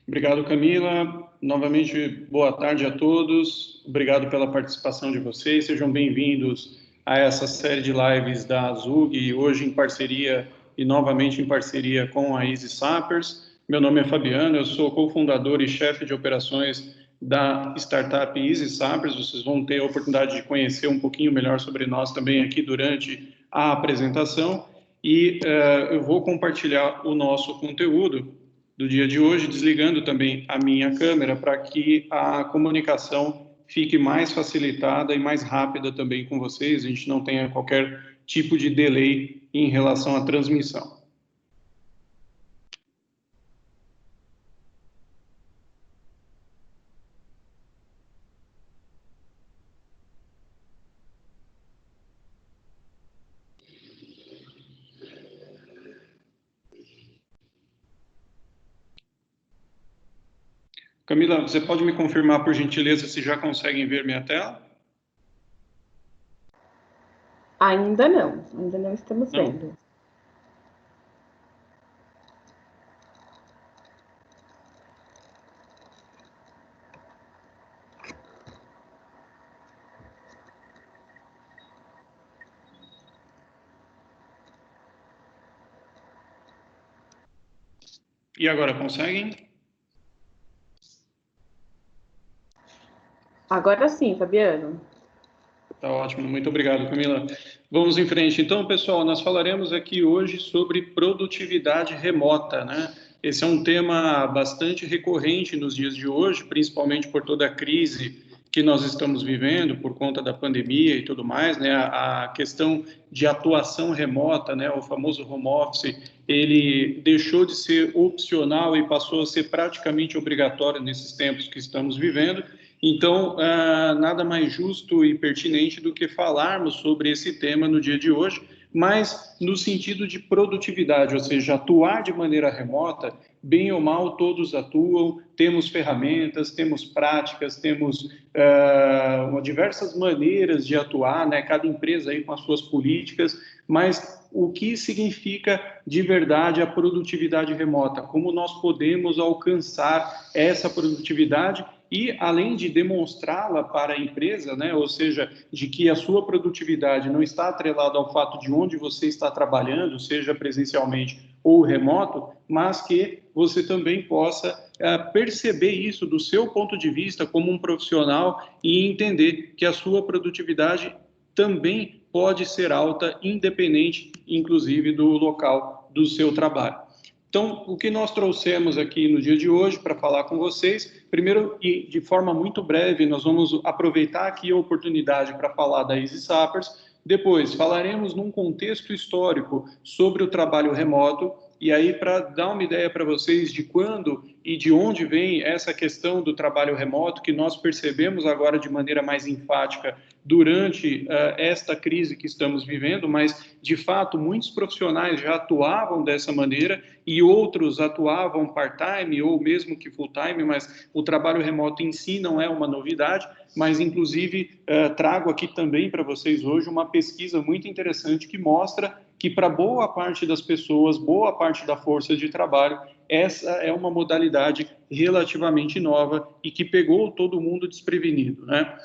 Obrigado, Camila. Novamente, boa tarde a todos. Obrigado pela participação de vocês. Sejam bem-vindos a essa série de lives da Azug, hoje em parceria e novamente em parceria com a Easy Sappers. Meu nome é Fabiano, eu sou cofundador e chefe de operações da startup Easy Sappers. Vocês vão ter a oportunidade de conhecer um pouquinho melhor sobre nós também aqui durante a apresentação. E eu vou compartilhar o nosso conteúdo do dia de hoje, desligando também a minha câmera para que a comunicação fique mais facilitada e mais rápida também com vocês, a gente não tenha qualquer tipo de delay em relação à transmissão. Camila, você pode me confirmar, por gentileza, se já conseguem ver minha tela? Ainda não estamos vendo. E agora, conseguem? Agora sim, Fabiano. Tá ótimo, muito obrigado, Camila. Vamos em frente. Então, pessoal, nós falaremos aqui hoje sobre produtividade remota, né? Esse é um tema bastante recorrente nos dias de hoje, principalmente por toda a crise que nós estamos vivendo, por conta da pandemia e tudo mais, né? A questão de atuação remota, né? O famoso home office, ele deixou de ser opcional e passou a ser praticamente obrigatório nesses tempos que estamos vivendo. Então, nada mais justo e pertinente do que falarmos sobre esse tema no dia de hoje, mas no sentido de produtividade, ou seja, atuar de maneira remota, bem ou mal, todos atuam, temos ferramentas, temos práticas, temos diversas maneiras de atuar, né? Cada empresa aí com as suas políticas, mas o que significa de verdade a produtividade remota? Como nós podemos alcançar essa produtividade e, além de demonstrá-la para a empresa, né, ou seja, de que a sua produtividade não está atrelada ao fato de onde você está trabalhando, seja presencialmente ou remoto, mas que você também possa perceber isso do seu ponto de vista como um profissional e entender que a sua produtividade também pode ser alta, independente, inclusive, do local do seu trabalho. Então, o que nós trouxemos aqui no dia de hoje para falar com vocês, primeiro e de forma muito breve, nós vamos aproveitar aqui a oportunidade para falar da Easy Sappers, depois falaremos num contexto histórico sobre o trabalho remoto, e aí para dar uma ideia para vocês de quando e de onde vem essa questão do trabalho remoto, que nós percebemos agora de maneira mais enfática durante esta crise que estamos vivendo, mas de fato muitos profissionais já atuavam dessa maneira e outros atuavam part-time ou mesmo que full-time, mas o trabalho remoto em si não é uma novidade, mas inclusive trago aqui também para vocês hoje uma pesquisa muito interessante que mostra que para boa parte das pessoas, boa parte da força de trabalho, essa é uma modalidade relativamente nova e que pegou todo mundo desprevenido, né?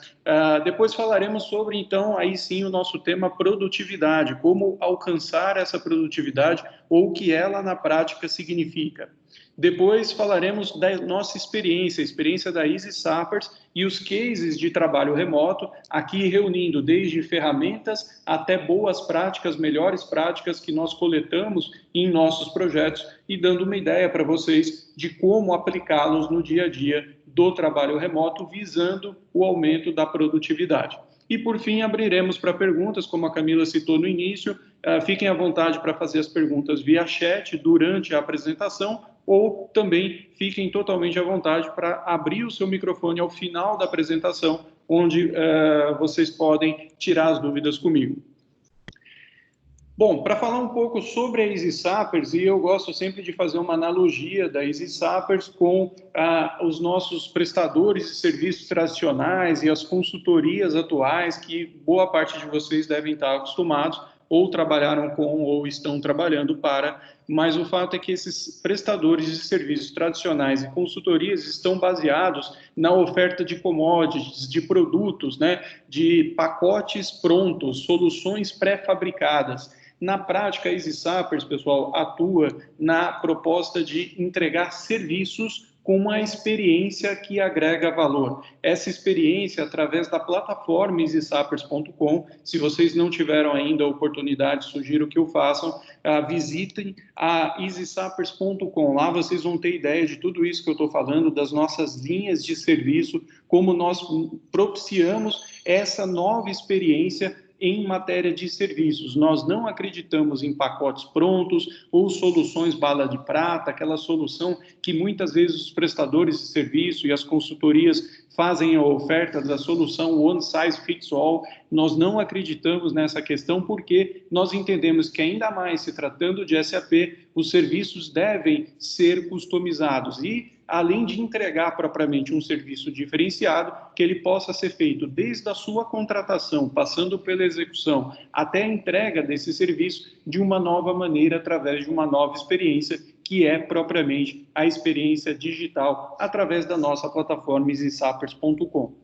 Depois falaremos sobre, então, aí sim o nosso tema produtividade, como alcançar essa produtividade ou o que ela na prática significa. Depois falaremos da nossa experiência, a experiência da Easy Sappers e os cases de trabalho remoto, aqui reunindo desde ferramentas até boas práticas, melhores práticas que nós coletamos em nossos projetos e dando uma ideia para vocês de como aplicá-los no dia a dia do trabalho remoto, visando o aumento da produtividade. E, por fim, abriremos para perguntas, como a Camila citou no início. Fiquem à vontade para fazer as perguntas via chat durante a apresentação ou também fiquem totalmente à vontade para abrir o seu microfone ao final da apresentação, onde vocês podem tirar as dúvidas comigo. Bom, para falar um pouco sobre a Easy Sappers, e eu gosto sempre de fazer uma analogia da Easy Sappers com os nossos prestadores de serviços tradicionais e as consultorias atuais, que boa parte de vocês devem estar acostumados, ou trabalharam com ou estão trabalhando para, mas o fato é que esses prestadores de serviços tradicionais e consultorias estão baseados na oferta de commodities, de produtos, né, de pacotes prontos, soluções pré-fabricadas. Na prática, a Easy Sappers, pessoal, atua na proposta de entregar serviços com uma experiência que agrega valor. Essa experiência, através da plataforma easysappers.com, se vocês não tiveram ainda a oportunidade, sugiro que o façam, visitem a easysappers.com. Lá vocês vão ter ideia de tudo isso que eu estou falando, das nossas linhas de serviço, como nós propiciamos essa nova experiência em matéria de serviços. Nós não acreditamos em pacotes prontos ou soluções bala de prata, aquela solução que muitas vezes os prestadores de serviço e as consultorias fazem a oferta da solução one size fits all. Nós não acreditamos nessa questão porque nós entendemos que, ainda mais se tratando de SAP, os serviços devem ser customizados e, além de entregar propriamente um serviço diferenciado, que ele possa ser feito desde a sua contratação, passando pela execução, até a entrega desse serviço de uma nova maneira, através de uma nova experiência, que é propriamente a experiência digital, através da nossa plataforma easysappers.com.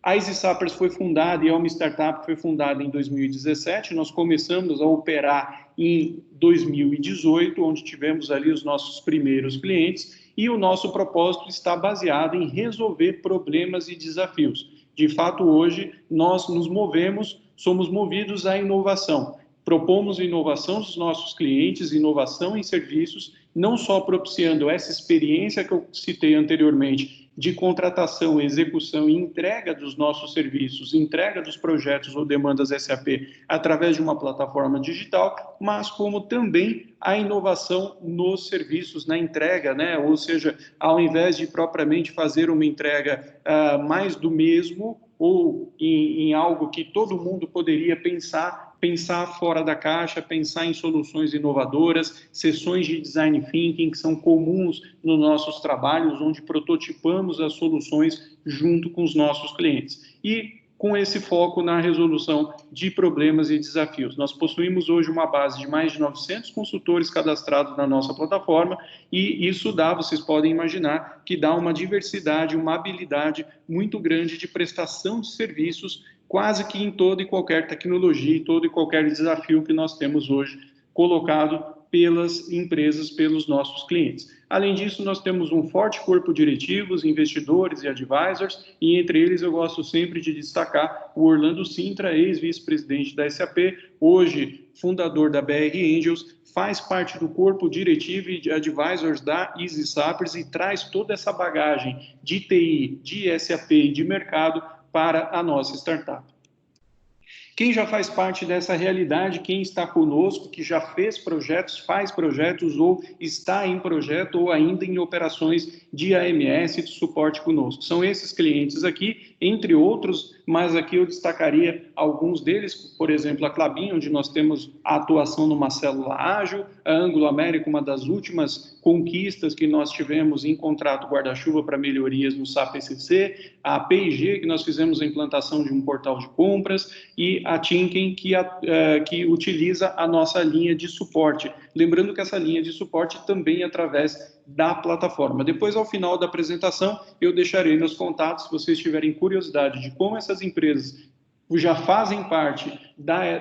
A Easy Sappers foi fundada, e é uma startup que foi fundada em 2017, nós começamos a operar em 2018, onde tivemos ali os nossos primeiros clientes, e o nosso propósito está baseado em resolver problemas e desafios. De fato, hoje, nós nos movemos, somos movidos à inovação. Propomos inovação dos nossos clientes, inovação em serviços, não só propiciando essa experiência que eu citei anteriormente, de contratação, execução e entrega dos nossos serviços, entrega dos projetos ou demandas SAP através de uma plataforma digital, mas como também a inovação nos serviços, na entrega, né? Ou seja, ao invés de propriamente fazer uma entrega mais do mesmo, ou em algo que todo mundo poderia pensar fora da caixa, pensar em soluções inovadoras, sessões de design thinking que são comuns nos nossos trabalhos, onde prototipamos as soluções junto com os nossos clientes. E com esse foco na resolução de problemas e desafios. Nós possuímos hoje uma base de mais de 900 consultores cadastrados na nossa plataforma e isso dá, vocês podem imaginar, que dá uma diversidade, uma habilidade muito grande de prestação de serviços quase que em toda e qualquer tecnologia e todo e qualquer desafio que nós temos hoje colocado pelas empresas, pelos nossos clientes. Além disso, nós temos um forte corpo diretivo, investidores e advisors, e entre eles eu gosto sempre de destacar o Orlando Sintra, ex-vice-presidente da SAP, hoje fundador da BR Angels, faz parte do corpo diretivo e de advisors da Easy Sappers e traz toda essa bagagem de TI, de SAP e de mercado para a nossa startup. Quem já faz parte dessa realidade, quem está conosco, que já fez projetos, faz projetos ou está em projeto ou ainda em operações de AMS de suporte conosco. São esses clientes aqui, entre outros, mas aqui eu destacaria alguns deles, por exemplo, a Klabin, onde nós temos a atuação numa célula ágil, a Anglo América, uma das últimas conquistas que nós tivemos em contrato guarda-chuva para melhorias no SAP ECC, a P&G, que nós fizemos a implantação de um portal de compras, e a Tinken, que utiliza a nossa linha de suporte. Lembrando que essa linha de suporte também é através da plataforma. Depois, ao final da apresentação, eu deixarei meus contatos, se vocês tiverem curiosidade de como essas empresas já fazem parte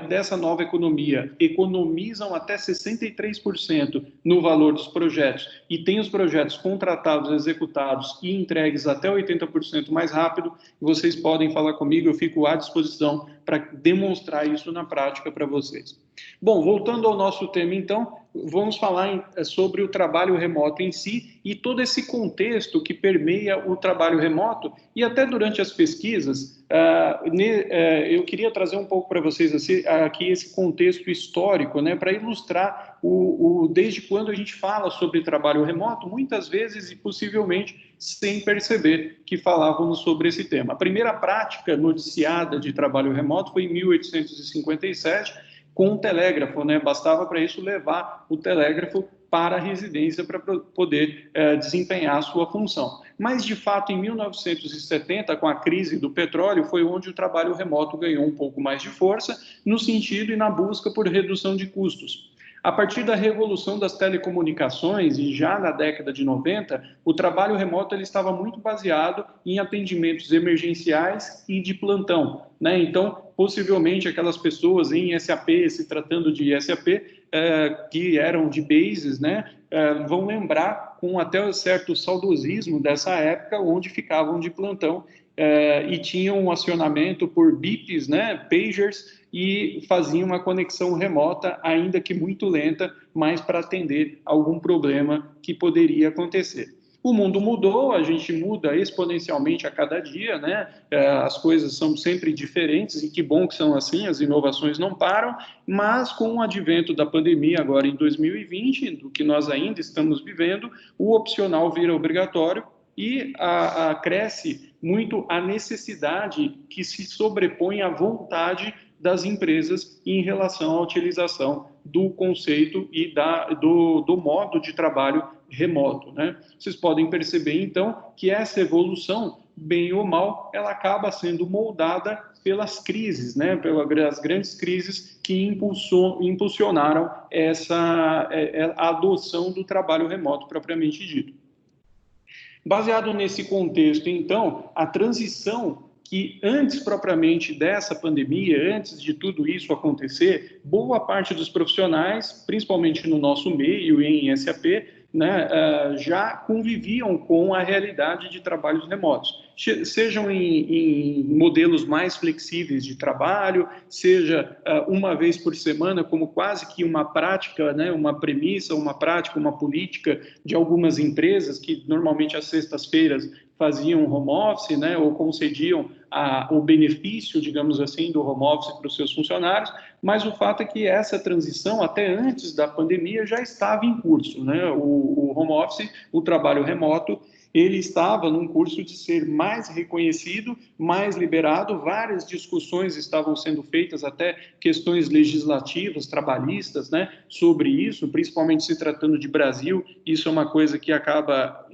dessa nova economia, economizam até 63% no valor dos projetos e têm os projetos contratados, executados e entregues até 80% mais rápido, vocês podem falar comigo, eu fico à disposição para demonstrar isso na prática para vocês. Bom, voltando ao nosso tema, então, vamos falar sobre o trabalho remoto em si e todo esse contexto que permeia o trabalho remoto e até durante as pesquisas, eu queria trazer um pouco para vocês aqui esse contexto histórico, né, para ilustrar desde quando a gente fala sobre trabalho remoto, muitas vezes e possivelmente sem perceber que falávamos sobre esse tema. A primeira prática noticiada de trabalho remoto foi em 1857, com o telégrafo, né? Bastava para isso levar o telégrafo para a residência para poder desempenhar a sua função. Mas, de fato, em 1970, com a crise do petróleo, foi onde o trabalho remoto ganhou um pouco mais de força, no sentido e na busca por redução de custos. A partir da revolução das telecomunicações e já na década de 90, o trabalho remoto ele estava muito baseado em atendimentos emergenciais e de plantão, né? Então, possivelmente aquelas pessoas em SAP, se tratando de SAP, que eram de bases, né? Vão lembrar com até um certo saudosismo dessa época, onde ficavam de plantão e tinham um acionamento por bips, né? Pagers, e faziam uma conexão remota, ainda que muito lenta, mas para atender algum problema que poderia acontecer. O mundo mudou, a gente muda exponencialmente a cada dia, né? As coisas são sempre diferentes e que bom que são assim, as inovações não param, mas com o advento da pandemia agora em 2020, do que nós ainda estamos vivendo, o opcional vira obrigatório e cresce muito a necessidade que se sobrepõe à vontade das empresas em relação à utilização do conceito e do modo de trabalho remoto, né? Vocês podem perceber, então, que essa evolução, bem ou mal, ela acaba sendo moldada pelas crises, né? Pelas grandes crises que impulsionaram a adoção do trabalho remoto propriamente dito. Baseado nesse contexto, então, a transição que antes propriamente dessa pandemia, antes de tudo isso acontecer, boa parte dos profissionais, principalmente no nosso meio em SAP, né, já conviviam com a realidade de trabalhos remotos, sejam em modelos mais flexíveis de trabalho, seja uma vez por semana, como quase que uma prática, né, uma premissa, uma prática, uma política de algumas empresas que normalmente às sextas-feiras faziam home office, né, ou concediam o benefício, digamos assim, do home office para os seus funcionários, mas o fato é que essa transição, até antes da pandemia, já estava em curso, né? O home office, o trabalho remoto, ele estava num curso de ser mais reconhecido, mais liberado, várias discussões estavam sendo feitas, até questões legislativas, trabalhistas, né, sobre isso, principalmente se tratando de Brasil, isso é uma coisa que acaba,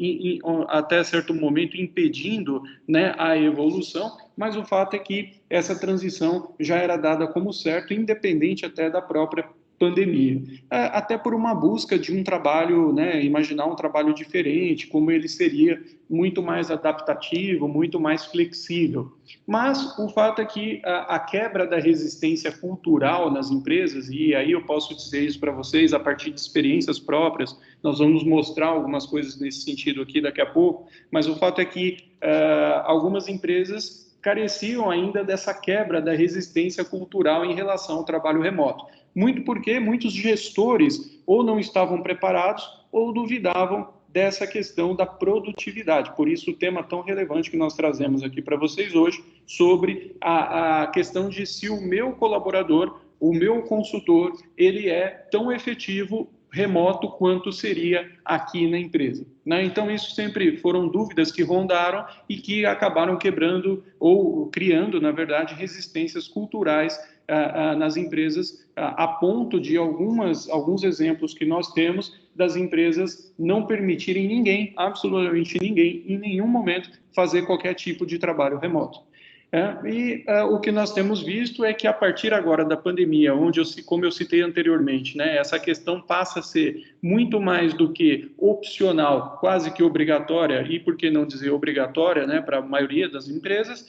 até certo momento, impedindo, né, a evolução, mas o fato é que essa transição já era dada como certo, independente até da própria pandemia, até por uma busca de um trabalho, né, imaginar um trabalho diferente, como ele seria muito mais adaptativo, muito mais flexível. Mas o fato é que a quebra da resistência cultural nas empresas, e aí eu posso dizer isso para vocês a partir de experiências próprias, nós vamos mostrar algumas coisas nesse sentido aqui daqui a pouco, mas o fato é que algumas empresas careciam ainda dessa quebra da resistência cultural em relação ao trabalho remoto. Muito porque muitos gestores ou não estavam preparados ou duvidavam dessa questão da produtividade. Por isso, o tema tão relevante que nós trazemos aqui para vocês hoje sobre a questão de se o meu colaborador, o meu consultor, ele é tão efetivo remoto quanto seria aqui na empresa, né? Então, isso sempre foram dúvidas que rondaram e que acabaram quebrando ou criando, na verdade, resistências culturais nas empresas, a ponto de alguns exemplos que nós temos das empresas não permitirem ninguém, absolutamente ninguém, em nenhum momento, fazer qualquer tipo de trabalho remoto. O que nós temos visto é que a partir agora da pandemia, como eu citei anteriormente, né, essa questão passa a ser muito mais do que opcional, quase que obrigatória, e por que não dizer obrigatória, né, para a maioria das empresas,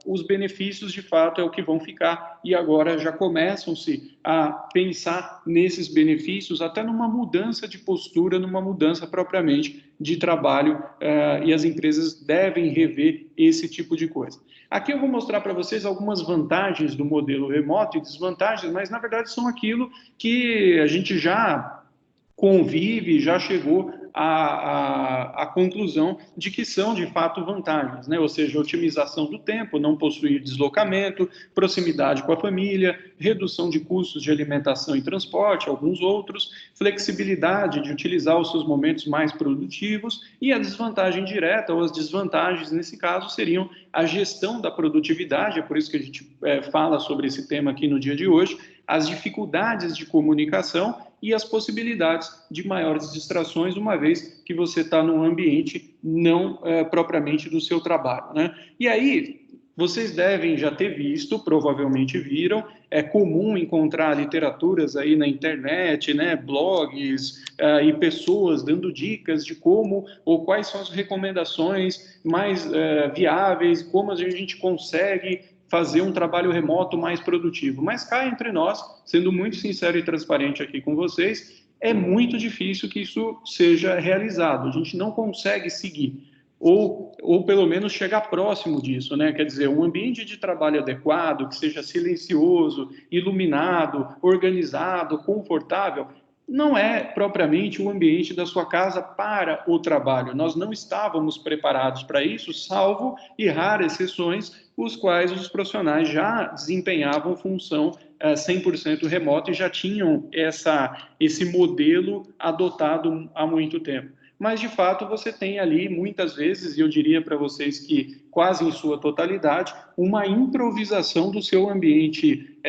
os benefícios de fato é o que vão ficar e agora já começam-se a pensar nesses benefícios até numa mudança de postura, numa mudança propriamente de trabalho e as empresas devem rever esse tipo de coisa. Aqui eu vou mostrar para vocês algumas vantagens do modelo remoto e desvantagens, mas na verdade são aquilo que a gente já convive, já chegou à conclusão de que são, de fato, vantagens, né? Ou seja, otimização do tempo, não possuir deslocamento, proximidade com a família, redução de custos de alimentação e transporte, alguns outros, flexibilidade de utilizar os seus momentos mais produtivos e a desvantagem direta, ou as desvantagens, nesse caso, seriam a gestão da produtividade, é por isso que a gente fala sobre esse tema aqui no dia de hoje, as dificuldades de comunicação e as possibilidades de maiores distrações, uma vez que você está num ambiente não propriamente do seu trabalho, né? E aí, vocês devem já ter visto, provavelmente viram, é comum encontrar literaturas aí na internet, né, blogs e pessoas dando dicas de como ou quais são as recomendações mais viáveis, como a gente consegue fazer um trabalho remoto mais produtivo. Mas cá entre nós, sendo muito sincero e transparente aqui com vocês, é muito difícil que isso seja realizado. A gente não consegue seguir. Ou pelo menos chegar próximo disso, né? Quer dizer, um ambiente de trabalho adequado, que seja silencioso, iluminado, organizado, confortável, não é propriamente o ambiente da sua casa para o trabalho. Nós não estávamos preparados para isso, salvo e raras exceções, os quais os profissionais já desempenhavam função 100% remota e já tinham esse modelo adotado há muito tempo. Mas, de fato, você tem ali, muitas vezes, e eu diria para vocês que quase em sua totalidade, uma improvisação do seu ambiente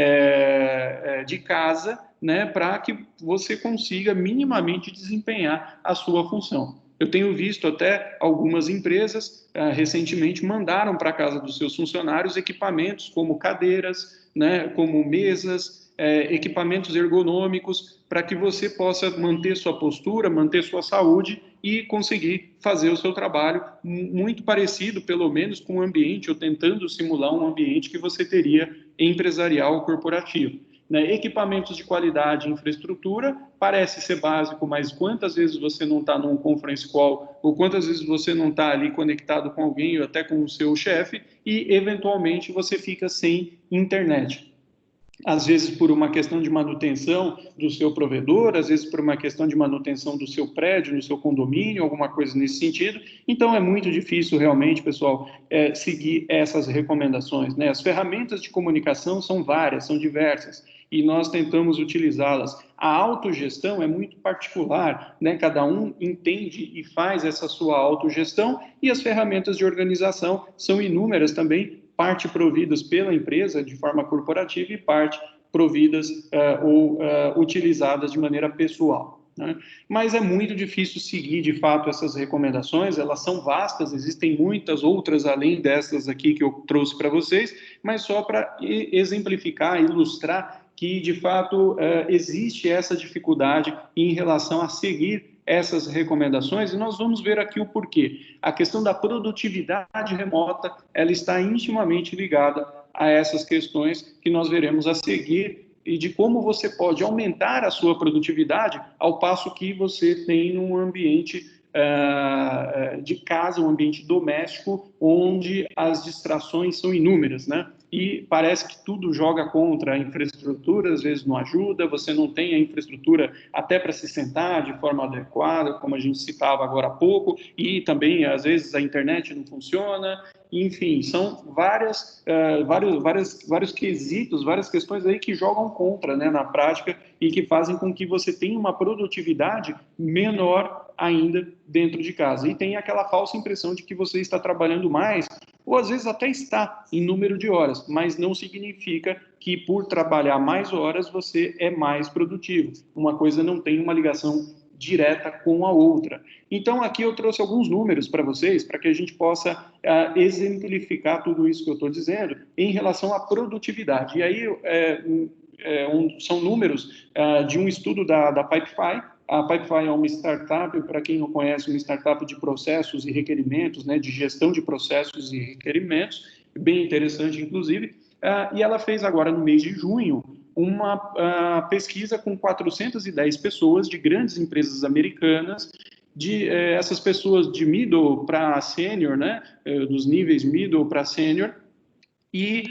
de casa, né, para que você consiga minimamente desempenhar a sua função. Eu tenho visto até algumas empresas recentemente mandaram para a casa dos seus funcionários equipamentos como cadeiras, né, como mesas, equipamentos ergonômicos, para que você possa manter sua postura, manter sua saúde e conseguir fazer o seu trabalho muito parecido, pelo menos, com o ambiente, ou tentando simular um ambiente que você teria empresarial ou corporativo. Né? Equipamentos de qualidade, infraestrutura, parece ser básico, mas quantas vezes você não está num conference call, ou quantas vezes você não está ali conectado com alguém, ou até com o seu chefe, e eventualmente você fica sem internet. Às vezes por uma questão de manutenção do seu provedor, às vezes por uma questão de manutenção do seu prédio, no seu condomínio, alguma coisa nesse sentido. Então, é muito difícil realmente, pessoal, seguir essas recomendações, né? As ferramentas de comunicação são várias, são diversas, e nós tentamos utilizá-las. A autogestão é muito particular, né? Cada um entende e faz essa sua autogestão, e as ferramentas de organização são inúmeras também, parte providas pela empresa de forma corporativa e parte providas ou utilizadas de maneira pessoal. Né? Mas é muito difícil seguir, de fato, essas recomendações, elas são vastas, existem muitas outras além dessas aqui que eu trouxe para vocês, mas só para exemplificar, ilustrar que, de fato, existe essa dificuldade em relação a seguir essas recomendações, e nós vamos ver aqui o porquê. A questão da produtividade remota, ela está intimamente ligada a essas questões que nós veremos a seguir e de como você pode aumentar a sua produtividade ao passo que você tem um ambiente de casa, um ambiente doméstico, onde as distrações são inúmeras, né? E parece que tudo joga contra a infraestrutura, às vezes não ajuda, você não tem a infraestrutura até para se sentar de forma adequada, como a gente citava agora há pouco, e também, às vezes, a internet não funciona, enfim, são vários quesitos, várias questões aí que jogam contra, né, na prática e que fazem com que você tenha uma produtividade menor ainda dentro de casa. E tem aquela falsa impressão de que você está trabalhando mais, ou às vezes até está em número de horas, mas não significa que por trabalhar mais horas você é mais produtivo. Uma coisa não tem uma ligação direta com a outra. Então, aqui eu trouxe alguns números para vocês, para que a gente possa exemplificar tudo isso que eu estou dizendo em relação à produtividade. E aí, são números de um estudo da Pipefy. A Pipefy é uma startup, para quem não conhece, uma startup de processos e requerimentos, né, de gestão de processos e requerimentos, bem interessante, inclusive, e ela fez agora, no mês de junho, uma pesquisa com 410 pessoas de grandes empresas americanas, essas pessoas de middle para sênior, né, dos níveis middle para sênior, e...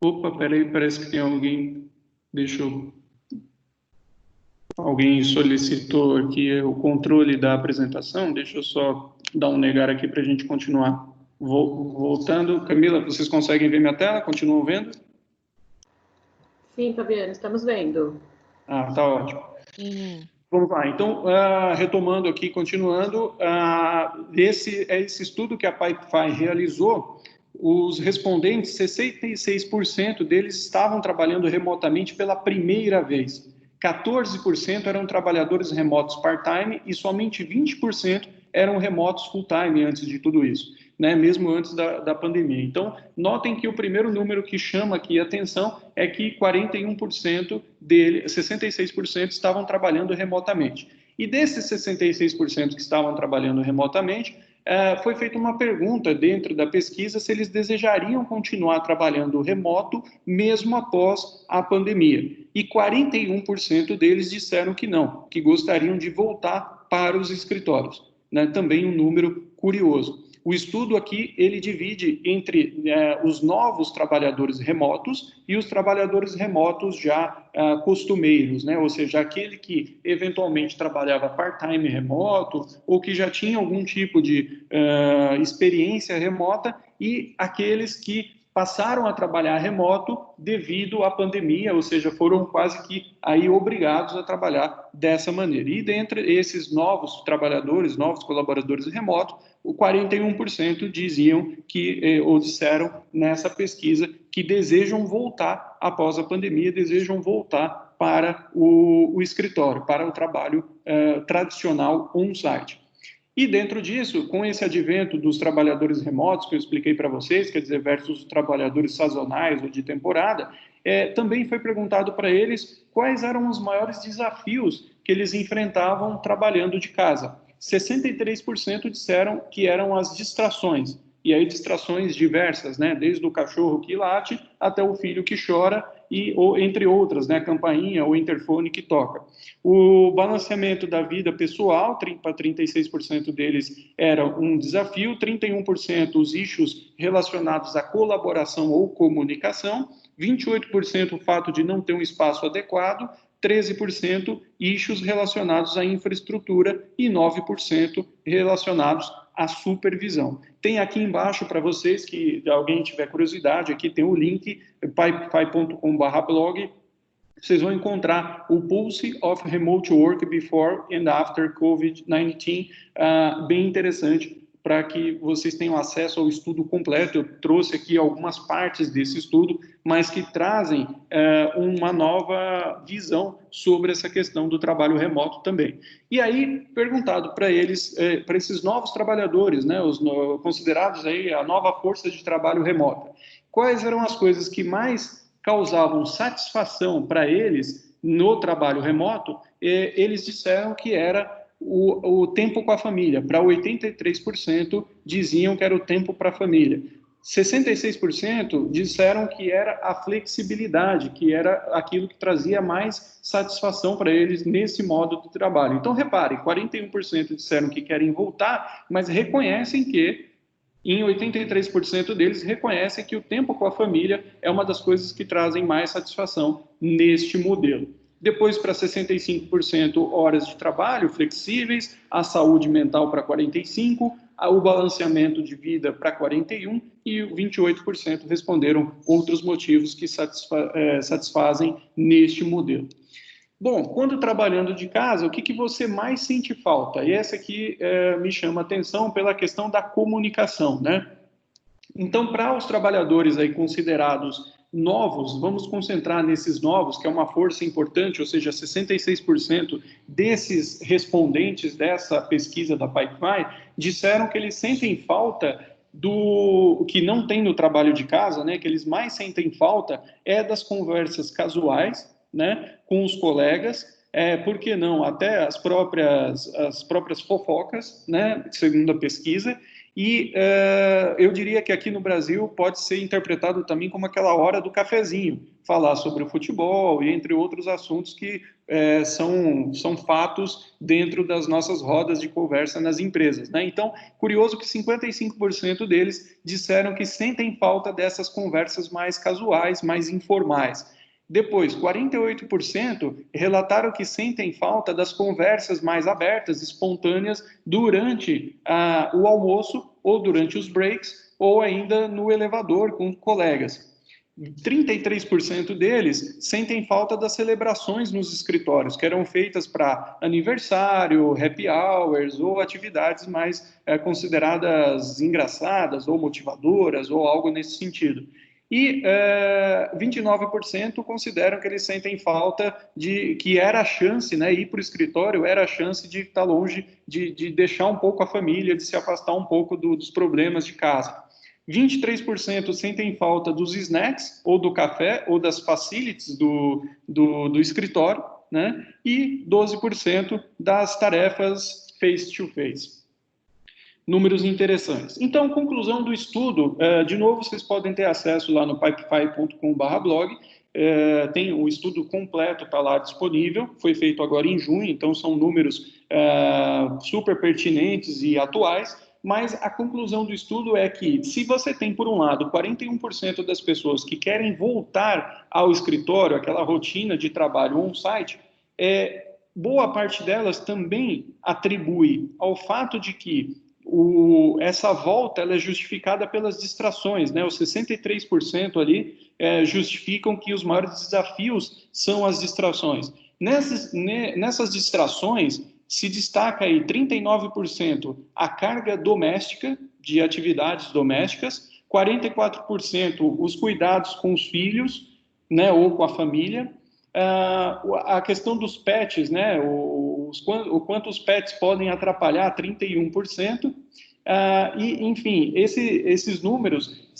Opa, peraí, parece que tem alguém... Deixa eu... Alguém solicitou aqui o controle da apresentação, deixa eu só dar um negar aqui para a gente continuar. Voltando, Camila, vocês conseguem ver minha tela? Continuam vendo? Sim, Fabiano, estamos vendo. Ah, tá ótimo. Vamos lá, então, retomando aqui, continuando, esse estudo que a Pipefy realizou, os respondentes, 66% deles estavam trabalhando remotamente pela primeira vez. 14% eram trabalhadores remotos part-time e somente 20% eram remotos full-time antes de tudo isso, né? Mesmo antes da pandemia. Então, notem que o primeiro número que chama aqui a atenção é que 41% deles, 66% estavam trabalhando remotamente. E desses 66% que estavam trabalhando remotamente, foi feita uma pergunta dentro da pesquisa se eles desejariam continuar trabalhando remoto mesmo após a pandemia. E 41% deles disseram que não, que gostariam de voltar para os escritórios, né? Também um número curioso. O estudo aqui, ele divide entre os novos trabalhadores remotos e os trabalhadores remotos já costumeiros, né? Ou seja, aquele que eventualmente trabalhava part-time remoto ou que já tinha algum tipo de experiência remota e aqueles que passaram a trabalhar remoto devido à pandemia, ou seja, foram quase que aí obrigados a trabalhar dessa maneira. E dentre esses novos trabalhadores, novos colaboradores remotos, o 41% diziam que, ou disseram nessa pesquisa, que desejam voltar após a pandemia, desejam voltar para o escritório, para o trabalho tradicional on-site. E dentro disso, com esse advento dos trabalhadores remotos, que eu expliquei para vocês, quer dizer, versus trabalhadores sazonais ou de temporada, também foi perguntado para eles quais eram os maiores desafios que eles enfrentavam trabalhando de casa. 63% disseram que eram as distrações, e aí distrações diversas, né? Desde o cachorro que late até o filho que chora, ou entre outras, né? A campainha ou interfone que toca. O balanceamento da vida pessoal, para 36% deles era um desafio, 31% os issues relacionados à colaboração ou comunicação, 28% o fato de não ter um espaço adequado, 13% issues relacionados à infraestrutura e 9% relacionados à supervisão. Tem aqui embaixo para vocês, que alguém tiver curiosidade, aqui tem o link, pipefy.com/blog, vocês vão encontrar o Pulse of Remote Work Before and After COVID-19, bem interessante, para que vocês tenham acesso ao estudo completo. Eu trouxe aqui algumas partes desse estudo, mas que trazem uma nova visão sobre essa questão do trabalho remoto também. E aí, perguntado para eles, para esses novos trabalhadores, né, considerados aí a nova força de trabalho remota, quais eram as coisas que mais causavam satisfação para eles no trabalho remoto, eles disseram que era o tempo com a família. Para 83% diziam que era o tempo para a família. 66% disseram que era a flexibilidade, que era aquilo que trazia mais satisfação para eles nesse modo de trabalho. Então, reparem, 41% disseram que querem voltar, mas reconhecem que em 83% deles reconhecem que o tempo com a família é uma das coisas que trazem mais satisfação neste modelo. Depois, para 65%, horas de trabalho flexíveis, a saúde mental para 45%, o balanceamento de vida para 41% e 28% responderam outros motivos que satisfazem neste modelo. Bom, quando trabalhando de casa, o que você mais sente falta? E essa aqui me chama a atenção pela questão da comunicação, né? Então, para os trabalhadores aí considerados novos, vamos concentrar nesses novos, que é uma força importante, ou seja, 66% desses respondentes dessa pesquisa da Pipefy disseram que eles sentem falta do que não tem no trabalho de casa, né? Que eles mais sentem falta é das conversas casuais, né, com os colegas, por que não, até as próprias fofocas, né, segundo a pesquisa, e eu diria que aqui no Brasil pode ser interpretado também como aquela hora do cafezinho, falar sobre o futebol e entre outros assuntos que são fatos dentro das nossas rodas de conversa nas empresas, né? Então, curioso que 55% deles disseram que sentem falta dessas conversas mais casuais, mais informais. Depois, 48% relataram que sentem falta das conversas mais abertas, espontâneas, durante o almoço, ou durante os breaks, ou ainda no elevador com colegas. 33% deles sentem falta das celebrações nos escritórios, que eram feitas para aniversário, happy hours ou atividades mais consideradas engraçadas ou motivadoras ou algo nesse sentido. E 29% consideram que eles sentem falta de que era a chance, né, ir para o escritório era a chance de estar longe, de deixar um pouco a família, de se afastar um pouco dos problemas de casa. 23% sentem falta dos snacks, ou do café, ou das facilities do escritório, né? E 12% das tarefas face-to-face. Números interessantes. Então, conclusão do estudo, de novo, vocês podem ter acesso lá no pipefy.com/blog, tem o estudo completo, está lá disponível, foi feito agora em junho, então são números super pertinentes e atuais, mas a conclusão do estudo é que, se você tem, por um lado, 41% das pessoas que querem voltar ao escritório, aquela rotina de trabalho on-site, boa parte delas também atribui ao fato de que essa volta ela é justificada pelas distrações, né? Os 63% ali justificam que os maiores desafios são as distrações. Nessas distrações, se destaca aí 39% a carga doméstica, de atividades domésticas, 44% os cuidados com os filhos, né, ou com a família, a questão dos pets, né, o quanto os pets podem atrapalhar, 31%, e, enfim, esses números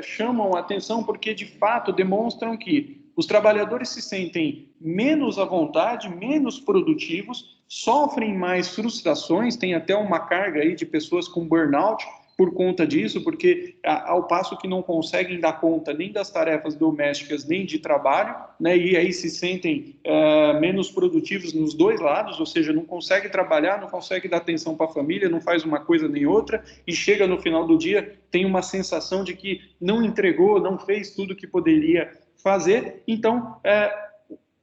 chamam a atenção porque, de fato, demonstram que os trabalhadores se sentem menos à vontade, menos produtivos, sofrem mais frustrações, tem até uma carga aí de pessoas com burnout por conta disso, porque ao passo que não conseguem dar conta nem das tarefas domésticas, nem de trabalho, né, e aí se sentem menos produtivos nos dois lados, ou seja, não consegue trabalhar, não consegue dar atenção para a família, não faz uma coisa nem outra, e chega no final do dia, tem uma sensação de que não entregou, não fez tudo que poderia fazer. Então,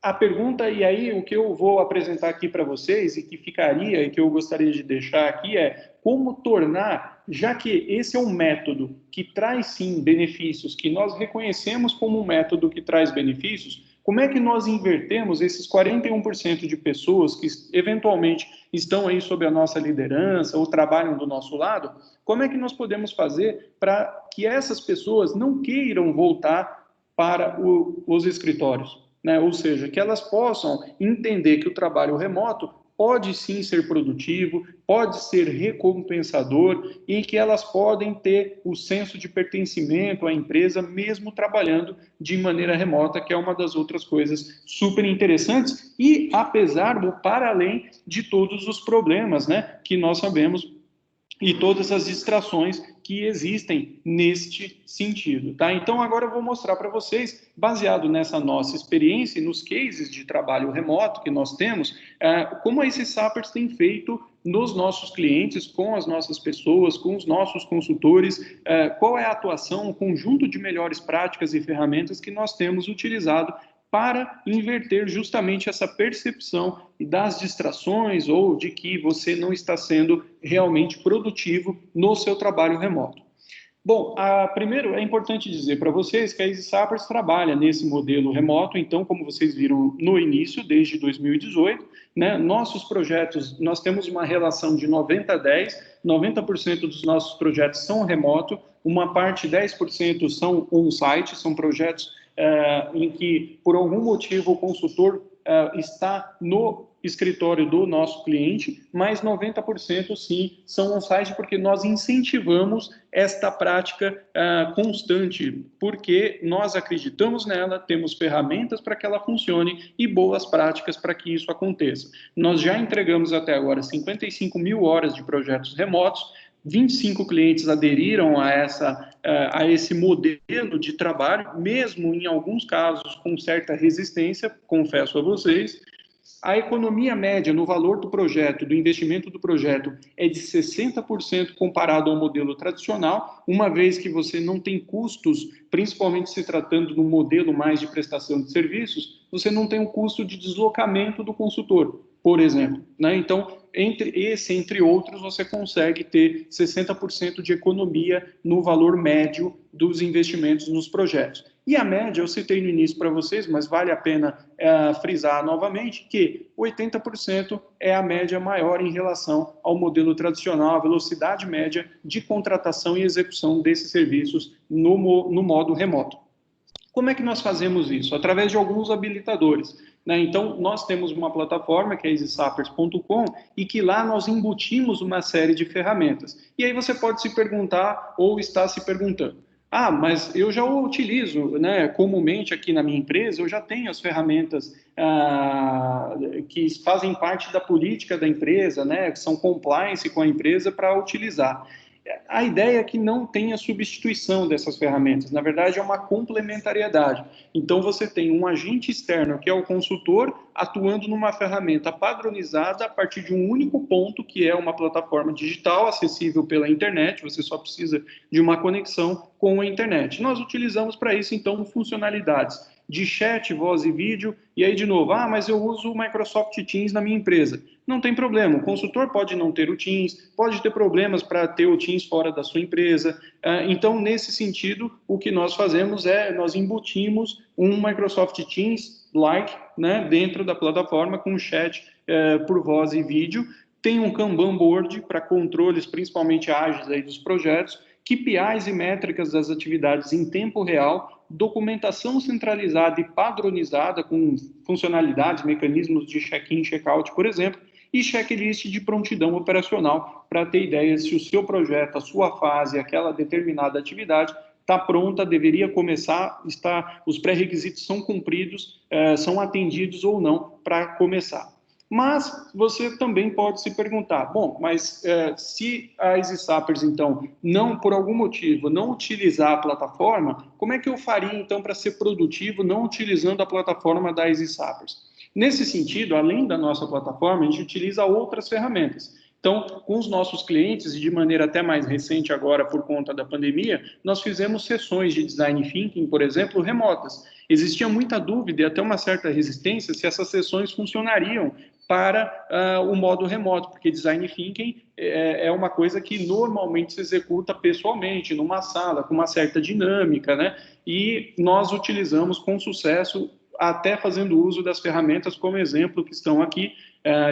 a pergunta, e aí o que eu vou apresentar aqui para vocês, e que ficaria, e que eu gostaria de deixar aqui, é como tornar, já que esse é um método que traz sim benefícios, que nós reconhecemos como um método que traz benefícios, como é que nós invertemos esses 41% de pessoas que eventualmente estão aí sob a nossa liderança ou trabalham do nosso lado, como é que nós podemos fazer para que essas pessoas não queiram voltar para os escritórios, né? Ou seja, que elas possam entender que o trabalho remoto pode sim ser produtivo, pode ser recompensador e que elas podem ter o senso de pertencimento à empresa mesmo trabalhando de maneira remota, que é uma das outras coisas super interessantes e apesar do para além de todos os problemas, né, que nós sabemos e todas as distrações que existem neste sentido, tá? Então, agora eu vou mostrar para vocês, baseado nessa nossa experiência e nos cases de trabalho remoto que nós temos, como esses Sappers têm feito nos nossos clientes, com as nossas pessoas, com os nossos consultores, qual é a atuação, o conjunto de melhores práticas e ferramentas que nós temos utilizado para inverter justamente essa percepção das distrações ou de que você não está sendo realmente produtivo no seu trabalho remoto. Bom, primeiro é importante dizer para vocês que a Easy Sappers trabalha nesse modelo remoto, então, como vocês viram no início, desde 2018, né, nossos projetos, nós temos uma relação de 90-10, 90% dos nossos projetos são remoto, uma parte, 10%, são on-site, são projetos em que, por algum motivo, o consultor está no escritório do nosso cliente, mas 90% sim são on-site, porque nós incentivamos esta prática constante, porque nós acreditamos nela, temos ferramentas para que ela funcione e boas práticas para que isso aconteça. Nós já entregamos até agora 55 mil horas de projetos remotos, 25 clientes aderiram a esse modelo de trabalho, mesmo em alguns casos com certa resistência, confesso a vocês. A economia média no valor do projeto, do investimento do projeto, é de 60% comparado ao modelo tradicional, uma vez que você não tem custos, principalmente se tratando de um modelo mais de prestação de serviços, você não tem um custo de deslocamento do consultor. por exemplo, né? Então, entre outros, você consegue ter 60% de economia no valor médio dos investimentos nos projetos. E a média, eu citei no início para vocês, mas vale a pena frisar novamente, que 80% é a média maior em relação ao modelo tradicional, a velocidade média de contratação e execução desses serviços no modo remoto. Como é que nós fazemos isso? Através de alguns habilitadores. Né? Então, nós temos uma plataforma, que é easysappers.com, e que lá nós embutimos uma série de ferramentas. E aí você pode se perguntar, ou está se perguntando, mas eu já utilizo, né, comumente aqui na minha empresa, eu já tenho as ferramentas que fazem parte da política da empresa, né, que são compliance com a empresa para utilizar. A ideia é que não tenha substituição dessas ferramentas, na verdade é uma complementariedade. Então você tem um agente externo, que é o consultor, atuando numa ferramenta padronizada a partir de um único ponto, que é uma plataforma digital acessível pela internet, você só precisa de uma conexão com a internet. Nós utilizamos para isso, então, funcionalidades de chat, voz e vídeo, e aí de novo, mas eu uso o Microsoft Teams na minha empresa. Não tem problema, o consultor pode não ter o Teams, pode ter problemas para ter o Teams fora da sua empresa. Então, nesse sentido, o que nós fazemos nós embutimos um Microsoft Teams-like, né, dentro da plataforma com chat por voz e vídeo. Tem um Kanban board para controles, principalmente ágeis aí dos projetos, KPIs e métricas das atividades em tempo real, documentação centralizada e padronizada com funcionalidades, mecanismos de check-in, check-out, por exemplo, e checklist de prontidão operacional para ter ideia se o seu projeto, a sua fase, aquela determinada atividade está pronta, deveria começar, os pré-requisitos são cumpridos, são atendidos ou não para começar. Mas você também pode se perguntar, bom, mas se a EasySappers, então, por algum motivo, não utilizar a plataforma, como é que eu faria, então, para ser produtivo não utilizando a plataforma da EasySappers? Nesse sentido, além da nossa plataforma, a gente utiliza outras ferramentas. Então, com os nossos clientes, e de maneira até mais recente agora por conta da pandemia, nós fizemos sessões de design thinking, por exemplo, remotas. Existia muita dúvida e até uma certa resistência se essas sessões funcionariam para o modo remoto, porque design thinking é uma coisa que normalmente se executa pessoalmente, numa sala, com uma certa dinâmica, né? E nós utilizamos com sucesso, até fazendo uso das ferramentas, como exemplo, que estão aqui,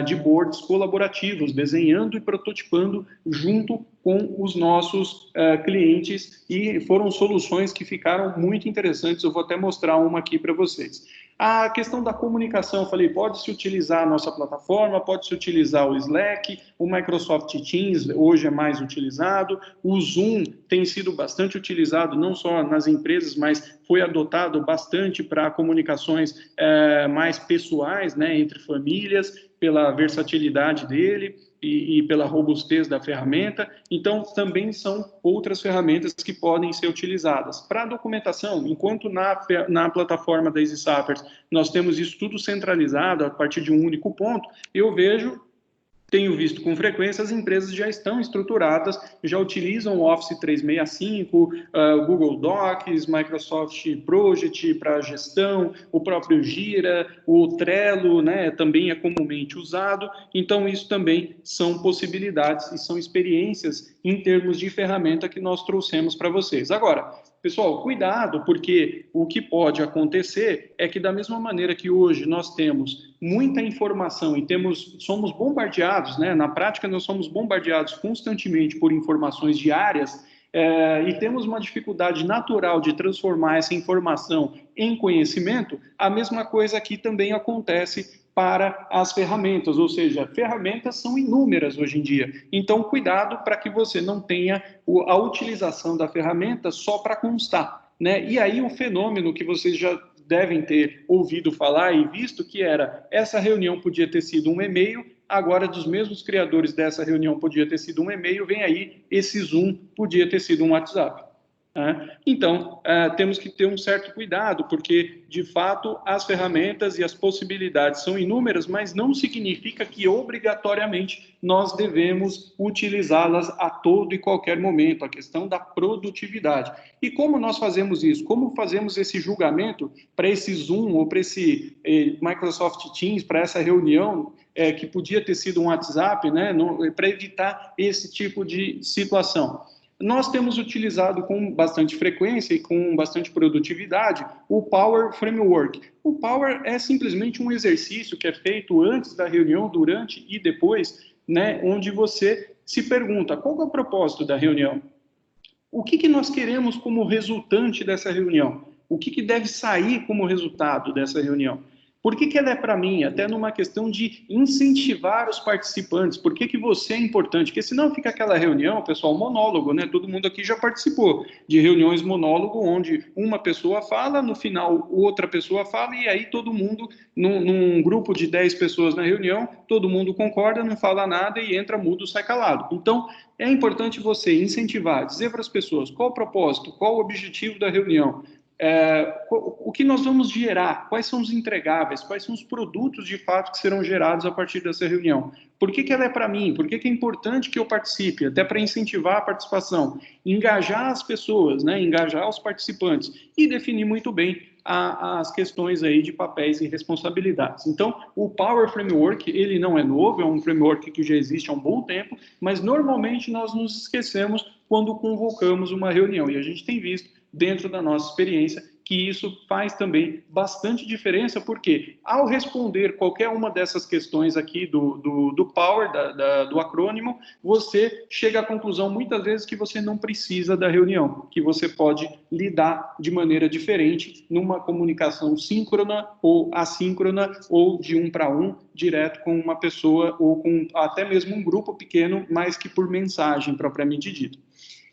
de boards colaborativos, desenhando e prototipando junto com os nossos clientes, e foram soluções que ficaram muito interessantes. Eu vou até mostrar uma aqui para vocês. A questão da comunicação, eu falei, pode-se utilizar a nossa plataforma, pode-se utilizar o Slack, o Microsoft Teams hoje é mais utilizado, o Zoom tem sido bastante utilizado, não só nas empresas, mas foi adotado bastante para comunicações mais pessoais, né, entre famílias, pela versatilidade dele e pela robustez da ferramenta. Então, também são outras ferramentas que podem ser utilizadas. Para a documentação, enquanto na plataforma da EasySappers nós temos isso tudo centralizado a partir de um único ponto, tenho visto com frequência, as empresas já estão estruturadas, já utilizam o Office 365, Google Docs, Microsoft Project para gestão, o próprio Gira, o Trello, né, também é comumente usado. Então, isso também são possibilidades e são experiências em termos de ferramenta que nós trouxemos para vocês. Agora, pessoal, cuidado, porque o que pode acontecer é que, da mesma maneira que hoje nós temos muita informação e somos bombardeados, né? Na prática, nós somos bombardeados constantemente por informações diárias, e temos uma dificuldade natural de transformar essa informação em conhecimento. A mesma coisa aqui também acontece para as ferramentas, ou seja, ferramentas são inúmeras hoje em dia. Então, cuidado para que você não tenha a utilização da ferramenta só para constar, né? E aí o fenômeno que vocês já devem ter ouvido falar e visto, que era, essa reunião podia ter sido um e-mail, agora dos mesmos criadores dessa reunião podia ter sido um e-mail, vem aí, esse Zoom podia ter sido um WhatsApp. Então, temos que ter um certo cuidado, porque, de fato, as ferramentas e as possibilidades são inúmeras, mas não significa que, obrigatoriamente, nós devemos utilizá-las a todo e qualquer momento, a questão da produtividade. E como nós fazemos isso? Como fazemos esse julgamento para esse Zoom ou para esse Microsoft Teams, para essa reunião que podia ter sido um WhatsApp, né, para evitar esse tipo de situação? Nós temos utilizado com bastante frequência e com bastante produtividade o Power Framework. O Power é simplesmente um exercício que é feito antes da reunião, durante e depois, né, onde você se pergunta qual é o propósito da reunião? O que nós queremos como resultante dessa reunião? O que deve sair como resultado dessa reunião? Por que ela é para mim? Até numa questão de incentivar os participantes. Por que você é importante? Porque senão fica aquela reunião, pessoal, monólogo, né? Todo mundo aqui já participou de reuniões monólogo, onde uma pessoa fala, no final outra pessoa fala, e aí todo mundo, num grupo de 10 pessoas na reunião, todo mundo concorda, não fala nada e entra mudo, sai calado. Então, é importante você incentivar, dizer para as pessoas qual o propósito, qual o objetivo da reunião, o que nós vamos gerar, quais são os entregáveis, quais são os produtos de fato que serão gerados a partir dessa reunião. Por que ela é para mim? Por que é importante que eu participe? Até para incentivar a participação, engajar as pessoas, né? Engajar os participantes e definir muito bem as questões aí de papéis e responsabilidades. Então, o Power Framework, ele não é novo, é um framework que já existe há um bom tempo, mas normalmente nós nos esquecemos quando convocamos uma reunião, e a gente tem visto dentro da nossa experiência que isso faz também bastante diferença, porque ao responder qualquer uma dessas questões aqui do Power, do acrônimo, você chega à conclusão muitas vezes que você não precisa da reunião, que você pode lidar de maneira diferente numa comunicação síncrona ou assíncrona, ou de um para um, direto com uma pessoa ou com até mesmo um grupo pequeno, mais que por mensagem propriamente dita.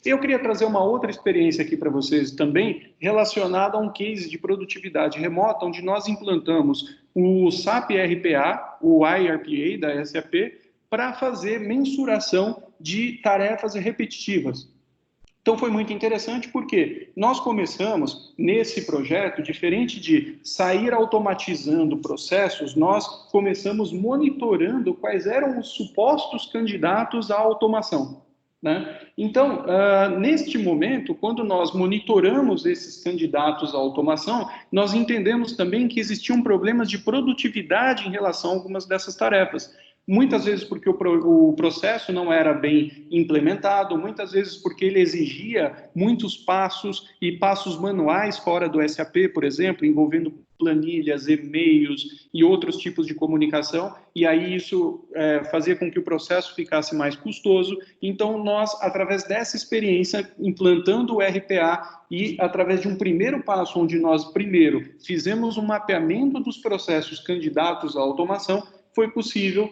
Eu queria trazer uma outra experiência aqui para vocês também, relacionada a um case de produtividade remota, onde nós implantamos o SAP RPA, o IRPA da SAP, para fazer mensuração de tarefas repetitivas. Então, foi muito interessante porque nós começamos nesse projeto, diferente de sair automatizando processos, nós começamos monitorando quais eram os supostos candidatos à automação. Né? Então, neste momento, quando nós monitoramos esses candidatos à automação, nós entendemos também que existiam problemas de produtividade em relação a algumas dessas tarefas. Muitas vezes porque o processo não era bem implementado, muitas vezes porque ele exigia muitos passos e passos manuais fora do SAP, por exemplo, envolvendo planilhas, e-mails e outros tipos de comunicação, e aí isso fazia com que o processo ficasse mais custoso. Então, nós, através dessa experiência, implantando o RPA e através de um primeiro passo, onde nós, primeiro, fizemos um mapeamento dos processos candidatos à automação, foi possível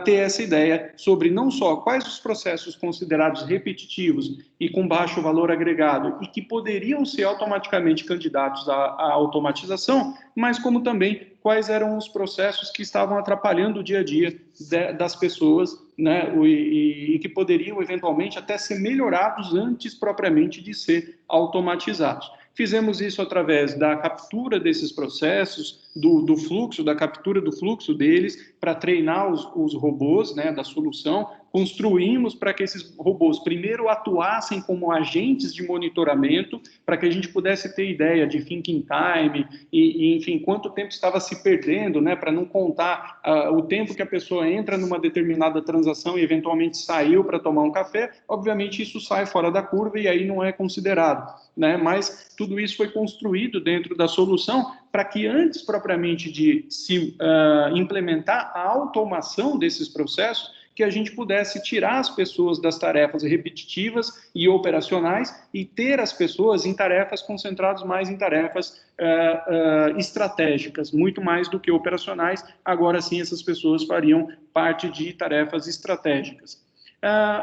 ter essa ideia sobre não só quais os processos considerados repetitivos e com baixo valor agregado e que poderiam ser automaticamente candidatos à automatização, mas como também quais eram os processos que estavam atrapalhando o dia a dia das pessoas, né, e que poderiam eventualmente até ser melhorados antes propriamente de ser automatizados. Fizemos isso através da captura desses processos, do fluxo, da captura do fluxo deles, para treinar os robôs, né, da solução. Construímos para que esses robôs primeiro atuassem como agentes de monitoramento, para que a gente pudesse ter ideia de thinking time e enfim, quanto tempo estava se perdendo, né, para não contar o tempo que a pessoa entra numa determinada transação e eventualmente saiu para tomar um café. Obviamente isso sai fora da curva e aí não é considerado, né, mas tudo isso foi construído dentro da solução para que antes propriamente de se implementar a automação desses processos, que a gente pudesse tirar as pessoas das tarefas repetitivas e operacionais e ter as pessoas em tarefas concentradas mais em tarefas estratégicas, muito mais do que operacionais. Agora sim, essas pessoas fariam parte de tarefas estratégicas.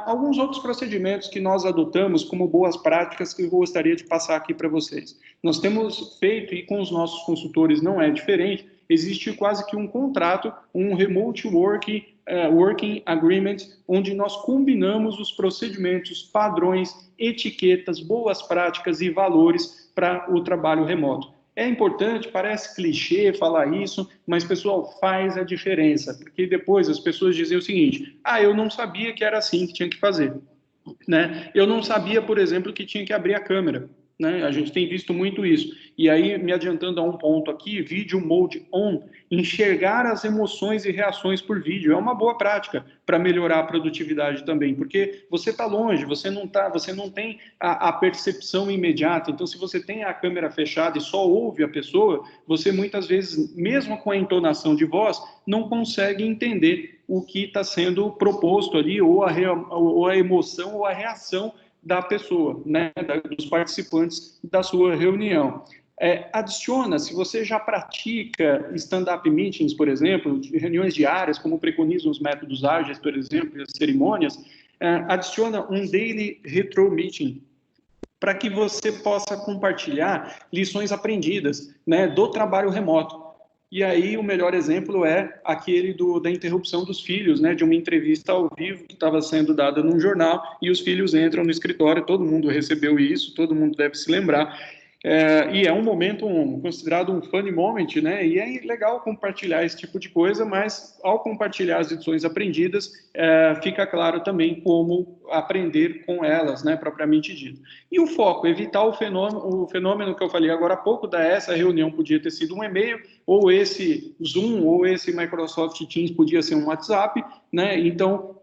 Alguns outros procedimentos que nós adotamos como boas práticas que eu gostaria de passar aqui para vocês. Nós temos feito, e com os nossos consultores não é diferente, existe quase que um contrato, um remote working agreement, onde nós combinamos os procedimentos, padrões, etiquetas, boas práticas e valores para o trabalho remoto. É importante, parece clichê falar isso, mas, pessoal, faz a diferença, porque depois as pessoas dizem o seguinte: eu não sabia que era assim que tinha que fazer, né? Eu não sabia, por exemplo, que tinha que abrir a câmera, né? A gente tem visto muito isso. E aí, me adiantando a um ponto aqui, Video Mode On, enxergar as emoções e reações por vídeo é uma boa prática para melhorar a produtividade também, porque você está longe, você não tem a percepção imediata. Então, se você tem a câmera fechada e só ouve a pessoa, você muitas vezes, mesmo com a entonação de voz, não consegue entender o que está sendo proposto ali, ou a emoção ou a reação da pessoa, né, dos participantes da sua reunião. Adiciona, se você já pratica stand-up meetings, por exemplo, reuniões diárias, como preconizam os métodos ágeis, por exemplo, as cerimônias, adiciona um daily retro meeting, para que você possa compartilhar lições aprendidas, né, do trabalho remoto. E aí o melhor exemplo é aquele da interrupção dos filhos, né, de uma entrevista ao vivo que estava sendo dada num jornal, e os filhos entram no escritório, todo mundo recebeu isso, todo mundo deve se lembrar. E é um momento considerado um funny moment, né? E é legal compartilhar esse tipo de coisa, mas ao compartilhar as lições aprendidas, fica claro também como aprender com elas, né? Propriamente dito. E o foco, evitar o fenômeno que eu falei agora há pouco, essa reunião podia ter sido um e-mail, ou esse Zoom, ou esse Microsoft Teams podia ser um WhatsApp, né? Então,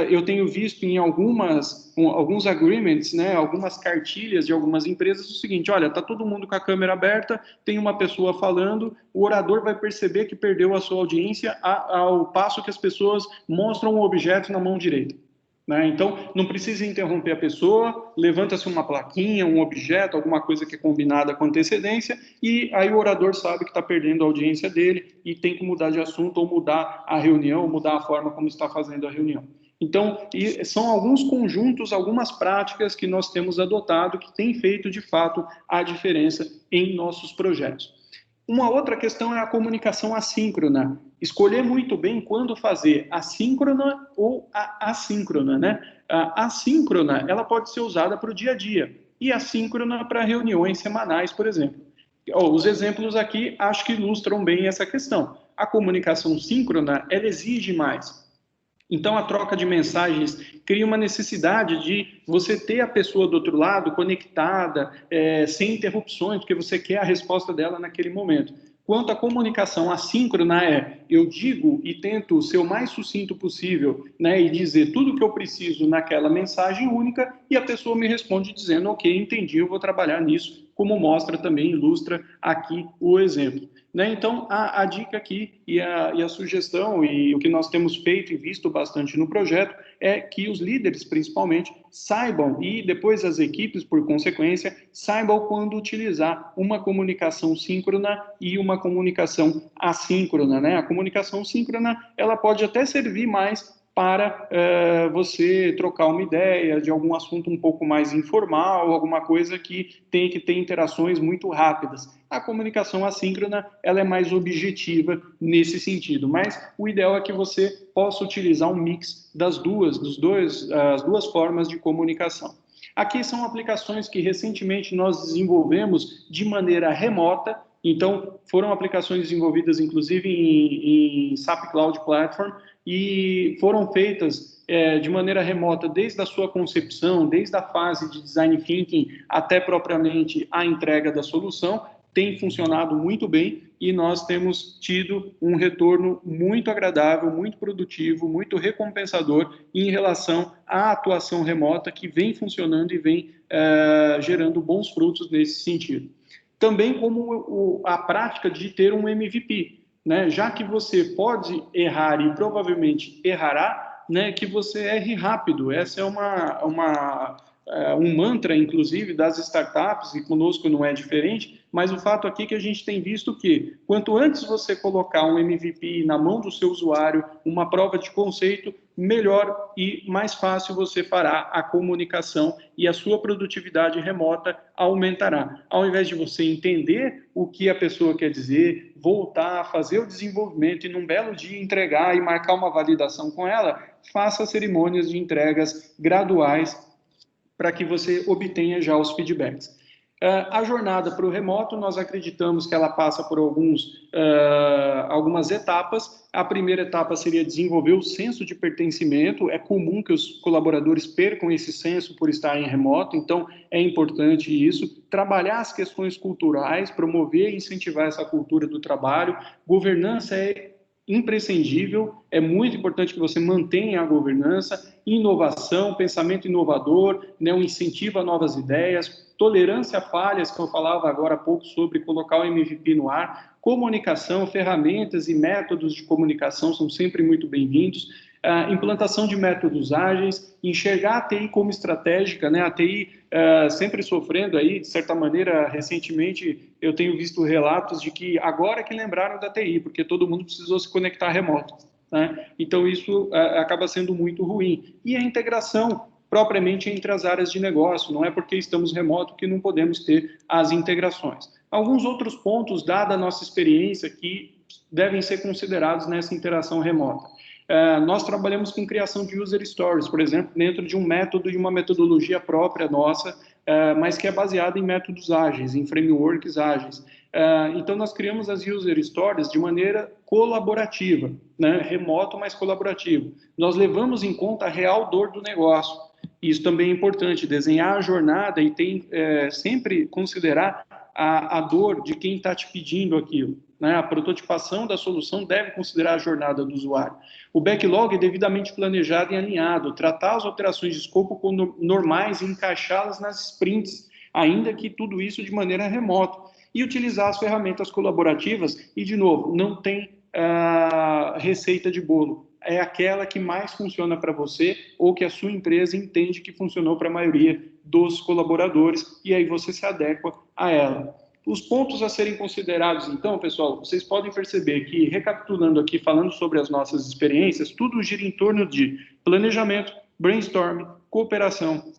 eu tenho visto em alguns agreements, né, algumas cartilhas de algumas empresas, o seguinte: olha, está todo mundo com a câmera aberta, tem uma pessoa falando, o orador vai perceber que perdeu a sua audiência ao passo que as pessoas mostram um objeto na mão direita. Né? Então, não precisa interromper a pessoa, levanta-se uma plaquinha, um objeto, alguma coisa que é combinada com antecedência, e aí o orador sabe que está perdendo a audiência dele e tem que mudar de assunto, ou mudar a reunião, ou mudar a forma como está fazendo a reunião. Então, são alguns conjuntos, algumas práticas que nós temos adotado que têm feito, de fato, a diferença em nossos projetos. Uma outra questão é a comunicação assíncrona. Escolher muito bem quando fazer assíncrona ou a assíncrona, né? A assíncrona, ela pode ser usada para o dia a dia, e assíncrona para reuniões semanais, por exemplo. Os exemplos aqui acho que ilustram bem essa questão. A comunicação síncrona, ela exige mais. Então, a troca de mensagens cria uma necessidade de você ter a pessoa do outro lado conectada, sem interrupções, porque você quer a resposta dela naquele momento. Quanto à comunicação assíncrona, eu digo e tento ser o mais sucinto possível, né, e dizer tudo o que eu preciso naquela mensagem única, e a pessoa me responde dizendo: ok, entendi, eu vou trabalhar nisso, como mostra também, ilustra aqui o exemplo. Né? Então, a dica aqui e a sugestão, e o que nós temos feito e visto bastante no projeto, é que os líderes, principalmente, saibam, e depois as equipes, por consequência, saibam quando utilizar uma comunicação síncrona e uma comunicação assíncrona. Né? A comunicação síncrona, ela pode até servir mais para você trocar uma ideia de algum assunto um pouco mais informal, alguma coisa que tem que ter interações muito rápidas. A comunicação assíncrona, ela é mais objetiva nesse sentido, mas o ideal é que você possa utilizar um mix das as duas formas de comunicação. Aqui são aplicações que recentemente nós desenvolvemos de maneira remota. Então, foram aplicações desenvolvidas, inclusive, em SAP Cloud Platform, e foram feitas de maneira remota desde a sua concepção, desde a fase de design thinking até propriamente a entrega da solução. Tem funcionado muito bem e nós temos tido um retorno muito agradável, muito produtivo, muito recompensador em relação à atuação remota, que vem funcionando e vem gerando bons frutos nesse sentido. Também como a prática de ter um MVP, né? Já que você pode errar e provavelmente errará, né? Que você erre rápido. Essa é um mantra, inclusive, das startups, e conosco não é diferente, mas o fato aqui é que a gente tem visto que, quanto antes você colocar um MVP na mão do seu usuário, uma prova de conceito, melhor e mais fácil você fará a comunicação e a sua produtividade remota aumentará. Ao invés de você entender o que a pessoa quer dizer, voltar a fazer o desenvolvimento e num belo dia entregar e marcar uma validação com ela, faça cerimônias de entregas graduais para que você obtenha já os feedbacks. A jornada para o remoto, nós acreditamos que ela passa por algumas etapas. A primeira etapa seria desenvolver o senso de pertencimento. É comum que os colaboradores percam esse senso por estar em remoto, então é importante isso. Trabalhar as questões culturais, promover e incentivar essa cultura do trabalho. Governança é imprescindível, é muito importante que você mantenha a governança, inovação, pensamento inovador, né, um incentivo a novas ideias, tolerância a falhas, que eu falava agora há pouco sobre colocar o MVP no ar, comunicação, ferramentas e métodos de comunicação são sempre muito bem-vindos, implantação de métodos ágeis, enxergar a TI como estratégica, né? A TI sempre sofrendo aí, de certa maneira, recentemente eu tenho visto relatos de que agora que lembraram da TI, porque todo mundo precisou se conectar remoto, né? Então isso acaba sendo muito ruim. E a integração propriamente entre as áreas de negócio, não é porque estamos remoto que não podemos ter as integrações. Alguns outros pontos, dada a nossa experiência, que devem ser considerados nessa interação remota. Nós trabalhamos com criação de user stories, por exemplo, dentro de um método e uma metodologia própria nossa, mas que é baseada em métodos ágeis, em frameworks ágeis. Então, nós criamos as user stories de maneira colaborativa, né? Remoto, mas colaborativo. Nós levamos em conta a real dor do negócio. Isso também é importante, desenhar a jornada e sempre considerar a dor de quem está te pedindo aquilo, né? A prototipação da solução deve considerar a jornada do usuário. O backlog é devidamente planejado e alinhado, tratar as alterações de escopo como normais e encaixá-las nas sprints, ainda que tudo isso de maneira remota. E utilizar as ferramentas colaborativas, e de novo, não tem receita de bolo. É aquela que mais funciona para você ou que a sua empresa entende que funcionou para a maioria dos colaboradores e aí você se adequa a ela. Os pontos a serem considerados, então, pessoal, vocês podem perceber que, recapitulando aqui, falando sobre as nossas experiências, tudo gira em torno de planejamento, brainstorming, cooperação,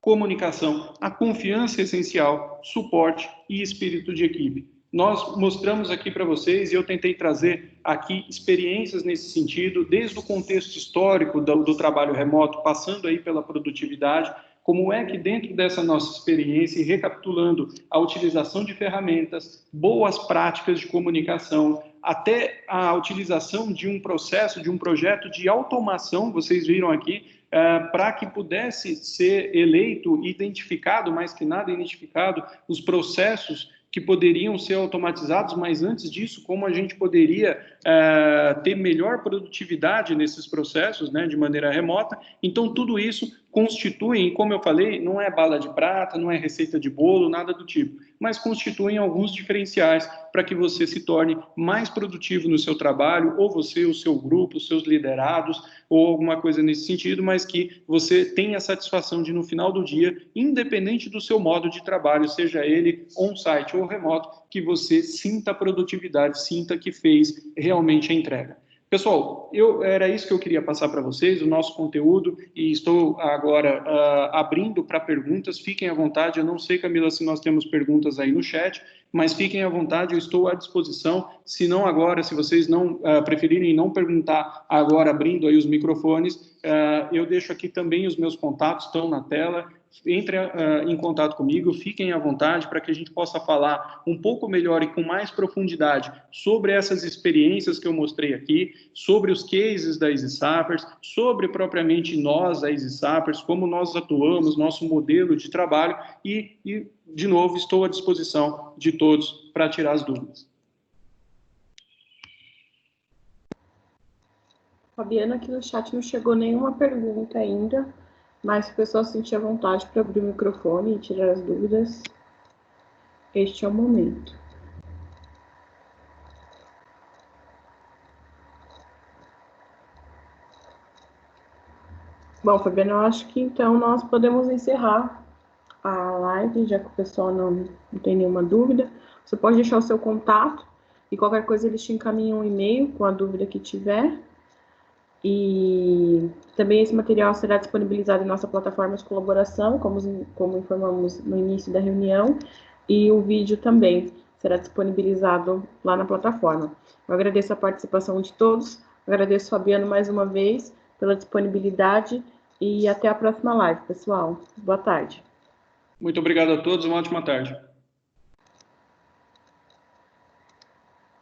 comunicação, a confiança essencial, suporte e espírito de equipe. Nós mostramos aqui para vocês, e eu tentei trazer aqui experiências nesse sentido, desde o contexto histórico do trabalho remoto, passando aí pela produtividade, como é que dentro dessa nossa experiência, e recapitulando a utilização de ferramentas, boas práticas de comunicação, até a utilização de um processo, de um projeto de automação, vocês viram aqui, para que pudesse ser eleito, identificado, mais que nada identificado, os processos que poderiam ser automatizados, mas antes disso, como a gente poderia ter melhor produtividade nesses processos, né, de maneira remota. Então, tudo isso constituem, como eu falei, não é bala de prata, não é receita de bolo, nada do tipo, mas constituem alguns diferenciais para que você se torne mais produtivo no seu trabalho, ou você, o seu grupo, os seus liderados, ou alguma coisa nesse sentido, mas que você tenha a satisfação de, no final do dia, independente do seu modo de trabalho, seja ele on-site ou remoto, que você sinta a produtividade, sinta que fez realmente a entrega. Pessoal, era isso que eu queria passar para vocês, o nosso conteúdo, e estou agora abrindo para perguntas. Fiquem à vontade. Eu não sei, Camila, se nós temos perguntas aí no chat, mas fiquem à vontade, eu estou à disposição. Se não agora, se vocês não preferirem não perguntar agora, abrindo aí os microfones, eu deixo aqui também os meus contatos, estão na tela. Entre em contato comigo, fiquem à vontade para que a gente possa falar um pouco melhor e com mais profundidade sobre essas experiências que eu mostrei aqui, sobre os cases da EasySappers, sobre propriamente nós, a EasySappers, como nós atuamos, nosso modelo de trabalho e de novo, estou à disposição de todos para tirar as dúvidas. Fabiana, aqui no chat não chegou nenhuma pergunta ainda, mas se o pessoal sentir à vontade para abrir o microfone e tirar as dúvidas, este é o momento. Bom, Fabiana, eu acho que então nós podemos encerrar a live, já que o pessoal não tem nenhuma dúvida. Você pode deixar o seu contato e qualquer coisa eles te encaminham um e-mail com a dúvida que tiver. E também esse material será disponibilizado em nossa plataforma de colaboração, como informamos no início da reunião, e o vídeo também será disponibilizado lá na plataforma. Eu agradeço a participação de todos, agradeço, Fabiano, mais uma vez pela disponibilidade e até a próxima live, pessoal. Boa tarde. Muito obrigado a todos, uma ótima tarde.